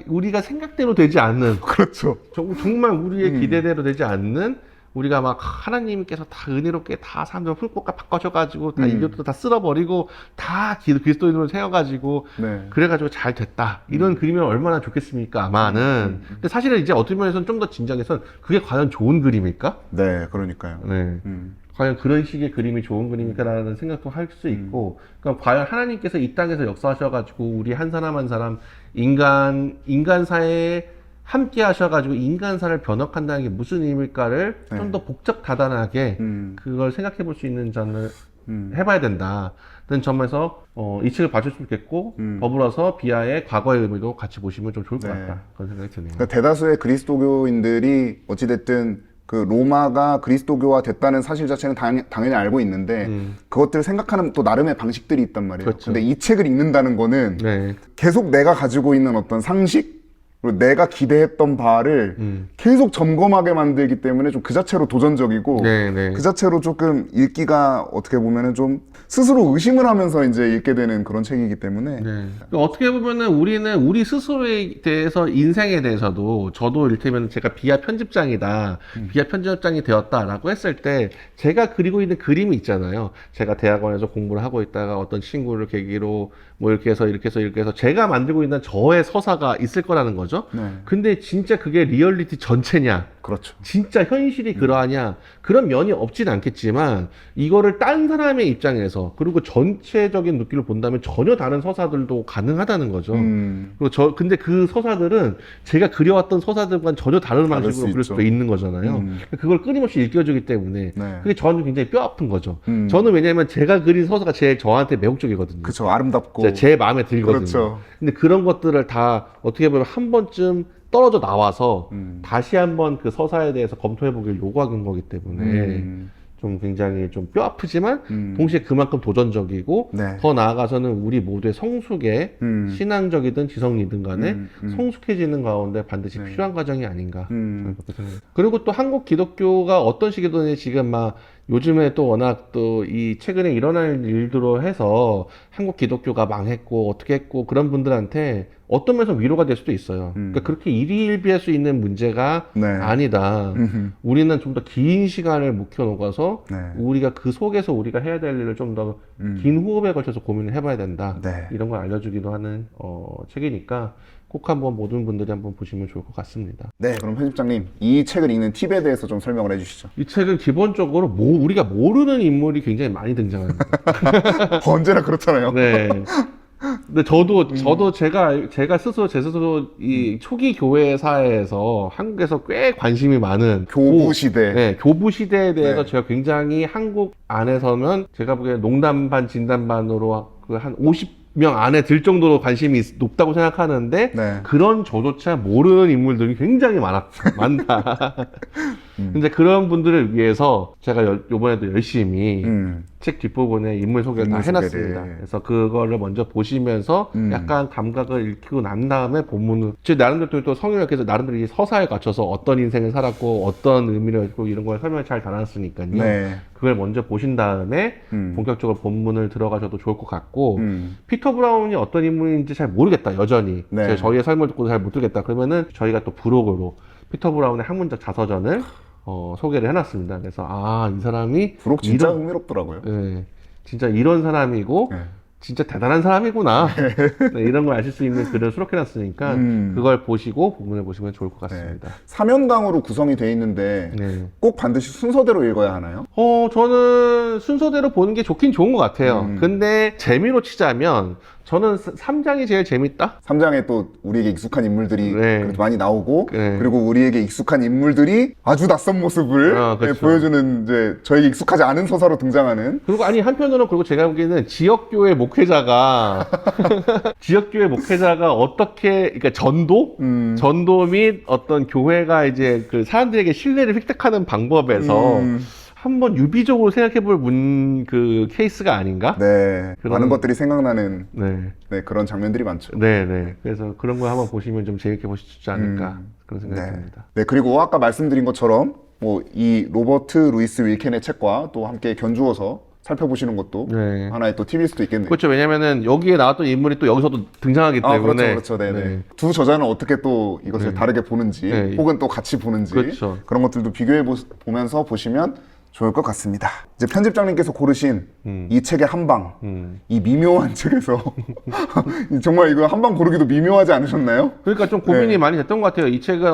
Speaker 1: 우리가 생각대로 되지 않는
Speaker 2: 그렇죠.
Speaker 1: 정말 우리의 기대대로 되지 않는 우리가 막 하나님께서 다 은혜롭게 다 사람들 훑고 바꿔줘가지고 다 이것도 다 쓸어버리고 다 그리스도인으로 세워가지고
Speaker 2: 네.
Speaker 1: 그래가지고 잘 됐다 이런 그림이면 얼마나 좋겠습니까 아마는 근데 사실은 이제 어떤 면에서는 좀 더 진정해서 그게 과연 좋은 그림일까?
Speaker 2: 네, 그러니까요.
Speaker 1: 네. 과연 그런 식의 그림이 좋은 그림일까라는 생각도 할 수 있고 그러니까 과연 하나님께서 이 땅에서 역사하셔가지고 우리 한 사람 한 사람 인간사에 함께 하셔가지고 인간사를 변혁한다는 게 무슨 의미일까를
Speaker 2: 네.
Speaker 1: 좀 더 복잡 다단하게 그걸 생각해 볼 수 있는 점을 해봐야 된다는 점에서 이 책을 봐주시면 좋겠고 더불어서 비아의 과거의 의미도 같이 보시면 좀 좋을 것
Speaker 2: 네.
Speaker 1: 같다 그런 생각이 드네요.
Speaker 2: 그러니까 대다수의 그리스도교인들이 어찌됐든 그 로마가 그리스도교화 됐다는 사실 자체는 당연히 알고 있는데 그것들을 생각하는 또 나름의 방식들이 있단 말이에요.
Speaker 1: 그렇죠.
Speaker 2: 근데 이 책을 읽는다는 거는
Speaker 1: 네.
Speaker 2: 계속 내가 가지고 있는 어떤 상식 그리고 내가 기대했던 바를 계속 점검하게 만들기 때문에 좀 그 자체로 도전적이고
Speaker 1: 네, 네.
Speaker 2: 그 자체로 조금 읽기가 어떻게 보면은 좀 스스로 의심을 하면서 이제 읽게 되는 그런 책이기 때문에
Speaker 1: 네. 어떻게 보면은 우리는 우리 스스로에 대해서 인생에 대해서도 저도 이를테면 제가 비아 편집장이다, 비아 편집장이 되었다라고 했을 때 제가 그리고 있는 그림이 있잖아요. 제가 대학원에서 공부를 하고 있다가 어떤 친구를 계기로 뭐 이렇게 해서 제가 만들고 있는 저의 서사가 있을 거라는 거죠.
Speaker 2: 네.
Speaker 1: 근데 진짜 그게 리얼리티 전체냐?
Speaker 2: 그렇죠.
Speaker 1: 진짜 현실이 그러하냐? 그런 면이 없진 않겠지만 이거를 딴 사람의 입장에서 그리고 전체적인 느낌을 본다면 전혀 다른 서사들도 가능하다는 거죠. 그리고 근데 그 서사들은 제가 그려왔던 서사들과는 전혀 다른
Speaker 2: 다를
Speaker 1: 방식으로
Speaker 2: 수
Speaker 1: 그릴
Speaker 2: 있죠.
Speaker 1: 수도 있는 거잖아요. 그걸 끊임없이 읽혀주기 때문에
Speaker 2: 네.
Speaker 1: 그게 저는 굉장히 뼈 아픈 거죠. 저는 왜냐면 제가 그린 서사가 제일 저한테 매혹적이거든요.
Speaker 2: 그쵸. 아름답고.
Speaker 1: 제 마음에 들거든요.
Speaker 2: 그렇죠.
Speaker 1: 근데 그런 것들을 다 어떻게 보면 한 번쯤 떨어져 나와서 다시 한번 그 서사에 대해서 검토해보길 요구하는 거기 때문에 좀 굉장히 좀 뼈 아프지만 동시에 그만큼 도전적이고
Speaker 2: 네.
Speaker 1: 더 나아가서는 우리 모두의 성숙에 신앙적이든 지성이든 간에 성숙해지는 가운데 반드시
Speaker 2: 네.
Speaker 1: 필요한 과정이 아닌가 저는 그렇게 생각합니다. 그리고 또 한국 기독교가 어떤 식이든 지금 막 요즘에 또 워낙 또 이 최근에 일어날 일들로 해서 한국 기독교가 망했고 어떻게 했고 그런 분들한테 어떤 면에서 위로가 될 수도 있어요. 그러니까 그렇게 일희일비할 수 있는 문제가
Speaker 2: 네.
Speaker 1: 아니다. 우리는 좀 더 긴 시간을 묵혀놓아서
Speaker 2: 네.
Speaker 1: 우리가 그 속에서 우리가 해야 될 일을 좀 더 긴 호흡에 걸쳐서 고민을 해봐야 된다.
Speaker 2: 네.
Speaker 1: 이런 걸 알려주기도 하는 책이니까 꼭 한번 모든 분들이 한번 보시면 좋을 것 같습니다.
Speaker 2: 네, 그럼 편집장님 이 책을 읽는 팁에 대해서 좀 설명을 해주시죠.
Speaker 1: 이 책은 기본적으로 우리가 모르는 인물이 굉장히 많이 등장합니다.
Speaker 2: 언제나 그렇잖아요.
Speaker 1: 네. 근데 저도 제가 스스로 제 스스로 이 초기 교회 사회에서 한국에서 꽤 관심이 많은
Speaker 2: 교부 시대.
Speaker 1: 네, 교부 시대에 대해서
Speaker 2: 네.
Speaker 1: 제가 굉장히 한국 안에서는 제가 보기에 농담 반 진담 반으로 그 한 50명 안에 들 정도로 관심이 높다고 생각하는데
Speaker 2: 네.
Speaker 1: 그런 저조차 모르는 인물들이 굉장히 많다. 근데 그런 분들을 위해서 제가 요번에도 열심히 책 뒷부분에 인물 소개를 다
Speaker 2: 인물
Speaker 1: 해놨습니다.
Speaker 2: 소개를.
Speaker 1: 그래서 그거를 먼저 보시면서 약간 감각을 익히고 난 다음에 본문을 제 나름대로 또 성경에서 나름대로 이 서사에 갖춰서 어떤 인생을 살았고 어떤 의미를 했고 이런 걸 설명을 잘 달아놨으니까요.
Speaker 2: 네.
Speaker 1: 그걸 먼저 보신 다음에 본격적으로 본문을 들어가셔도 좋을 것 같고 피터 브라운이 어떤 인물인지 잘 모르겠다 여전히
Speaker 2: 네.
Speaker 1: 저희의 설명을 듣고도 잘 못 들겠다 그러면은 저희가 또 브로그로 피터 브라운의 한 문장 자서전을 소개를 해놨습니다. 그래서 이 사람이
Speaker 2: 부록 진짜 흥미롭더라고요.
Speaker 1: 네, 진짜 이런 사람이고
Speaker 2: 네.
Speaker 1: 진짜 대단한 사람이구나 네, 이런 걸 아실 수 있는 글을 수록해놨으니까 그걸 보시고 본문을 보시면 좋을 것 같습니다.
Speaker 2: 사면강으로 구성이 돼 있는데
Speaker 1: 네.
Speaker 2: 꼭 반드시 순서대로 읽어야 하나요?
Speaker 1: 저는 순서대로 보는 게 좋긴 좋은 것 같아요. 근데 재미로 치자면 저는 3장이 제일 재밌다?
Speaker 2: 3장에 또 우리에게 익숙한 인물들이
Speaker 1: 네.
Speaker 2: 그래도 많이 나오고
Speaker 1: 네.
Speaker 2: 그리고 우리에게 익숙한 인물들이 아주 낯선 모습을
Speaker 1: 그렇죠.
Speaker 2: 보여주는 이제 저에게 익숙하지 않은 서사로 등장하는
Speaker 1: 그리고 한편으로는 그리고 제가 보기에는 지역교회 목회자가 지역교회 목회자가 어떻게 그러니까 전도 및 어떤 교회가 이제 그 사람들에게 신뢰를 획득하는 방법에서 한번 유비적으로 생각해볼 그 케이스가 아닌가?
Speaker 2: 네,
Speaker 1: 그런-
Speaker 2: 많은 것들이 생각나는
Speaker 1: 네.
Speaker 2: 네, 그런 장면들이 많죠.
Speaker 1: 네네. 그래서 그런 거 한번 보시면 좀 재밌게 보실 수 있지 않을까. 그런 생각이
Speaker 2: 네.
Speaker 1: 듭니다.
Speaker 2: 네, 그리고 아까 말씀드린 것처럼 뭐 이 로버트 루이스 윌켄의 책과 또 함께 견주어서 살펴보시는 것도
Speaker 1: 네.
Speaker 2: 하나의 또 팁일 수도 있겠네요.
Speaker 1: 그렇죠. 왜냐면은 여기에 나왔던 인물이 또 여기서도 등장하기 때문에.
Speaker 2: 그렇죠. 네네. 두 저자는 어떻게 또 이것을 다르게 보는지,
Speaker 1: 네.
Speaker 2: 혹은 또 같이 보는지,
Speaker 1: 그렇죠.
Speaker 2: 그런 것들도 비교해 보면서 보시면 좋을 것 같습니다. 이제 편집장님께서 고르신 이 책의 한방, 이 미묘한 책에서 정말 이거 한방 고르기도 미묘하지 않으셨나요?
Speaker 1: 그러니까 좀 고민이
Speaker 2: 네.
Speaker 1: 많이 됐던 것 같아요. 이 책은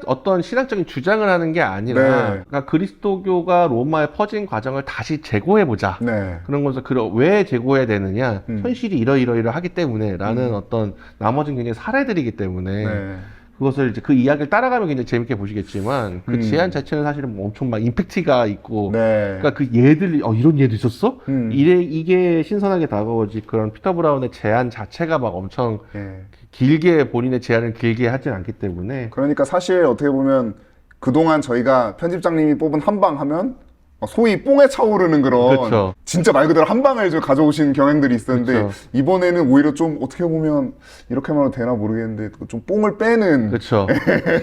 Speaker 1: 어떤 신학적인 주장을 하는 게 아니라,
Speaker 2: 네.
Speaker 1: 그러니까 그리스도교가 로마에 퍼진 과정을 다시 재고해보자.
Speaker 2: 네.
Speaker 1: 그런 것을 왜 재고해야 되느냐? 현실이 이러이러하기 때문에라는 어떤 나머지는 굉장히 사례들이기 때문에.
Speaker 2: 네.
Speaker 1: 그것을 이제 그 이야기를 따라가면 굉장히 재밌게 보시겠지만 그 제안 자체는 사실은 뭐 엄청 막 임팩트가 있고
Speaker 2: 네.
Speaker 1: 그러니까 그 얘들이 이런 얘도 있었어?
Speaker 2: 음.
Speaker 1: 이게 신선하게 다가오지 그런 피터 브라운의 제안 자체가 막 엄청
Speaker 2: 네.
Speaker 1: 길게 본인의 제안을 길게 하진 않기 때문에
Speaker 2: 그러니까 사실 어떻게 보면 그동안 저희가 편집장님이 뽑은 한방 하면 소위 뽕에 차오르는 그런
Speaker 1: 그렇죠.
Speaker 2: 진짜 말 그대로 한방을 좀 가져오신 경향들이 있었는데
Speaker 1: 그렇죠.
Speaker 2: 이번에는 오히려 좀 어떻게 보면 이렇게 말해도 되나 모르겠는데 좀 뽕을 빼는
Speaker 1: 그렇죠.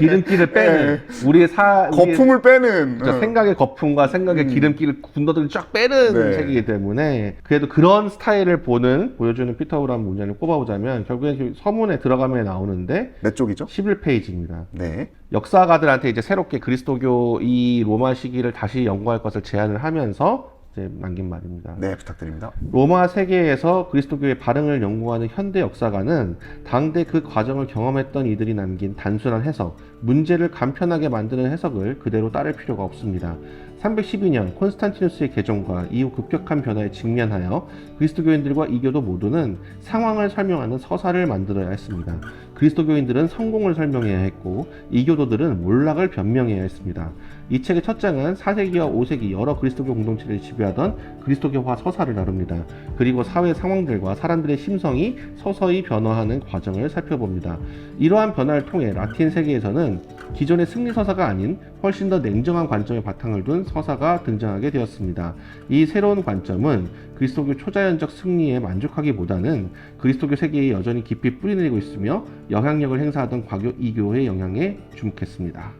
Speaker 1: 기름기를 빼는 우리의
Speaker 2: 거품을 빼는
Speaker 1: 그렇죠. 생각의 거품과 생각의 기름기를 군더더기 쫙 빼는
Speaker 2: 네.
Speaker 1: 책이기 때문에 그래도 그런 스타일을 보여주는 피터 브라운 문장을 꼽아보자면 결국엔 서문에 들어가면 나오는데
Speaker 2: 몇 쪽이죠?
Speaker 1: 11페이지입니다.
Speaker 2: 네.
Speaker 1: 역사가들한테 이제 새롭게 그리스도교 이 로마 시기를 다시 연구할 것을 제안을 하면서 이제 남긴 말입니다.
Speaker 2: 네, 부탁드립니다.
Speaker 1: 로마 세계에서 그리스도교의 발흥을 연구하는 현대 역사가는 당대 그 과정을 경험했던 이들이 남긴 단순한 해석, 문제를 간편하게 만드는 해석을 그대로 따를 필요가 없습니다. 312년 콘스탄티누스의 개정과 이후 급격한 변화에 직면하여 그리스도교인들과 이교도 모두는 상황을 설명하는 서사를 만들어야 했습니다. 그리스도교인들은 성공을 설명해야 했고 이교도들은 몰락을 변명해야 했습니다. 이 책의 첫 장은 4세기와 5세기 여러 그리스도교 공동체를 지배하던 그리스도교화 서사를 다룹니다. 그리고 사회 상황들과 사람들의 심성이 서서히 변화하는 과정을 살펴봅니다. 이러한 변화를 통해 라틴 세계에서는 기존의 승리 서사가 아닌 훨씬 더 냉정한 관점에 바탕을 둔 서사가 등장하게 되었습니다. 이 새로운 관점은 그리스도교 초자연적 승리에 만족하기보다는 그리스도교 세계에 여전히 깊이 뿌리내리고 있으며 영향력을 행사하던 과교 이교의 영향에 주목했습니다.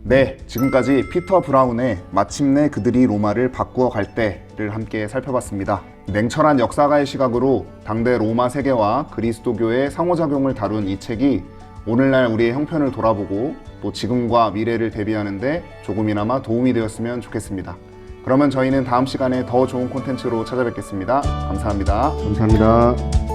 Speaker 2: 네, 지금까지 피터 브라운의 마침내 그들이 로마를 바꾸어 갈 때를 함께 살펴봤습니다. 냉철한 역사가의 시각으로 당대 로마 세계와 그리스도교의 상호작용을 다룬 이 책이 오늘날 우리의 형편을 돌아보고 또 지금과 미래를 대비하는데 조금이나마 도움이 되었으면 좋겠습니다. 그러면 저희는 다음 시간에 더 좋은 콘텐츠로 찾아뵙겠습니다. 감사합니다.
Speaker 1: 감사합니다.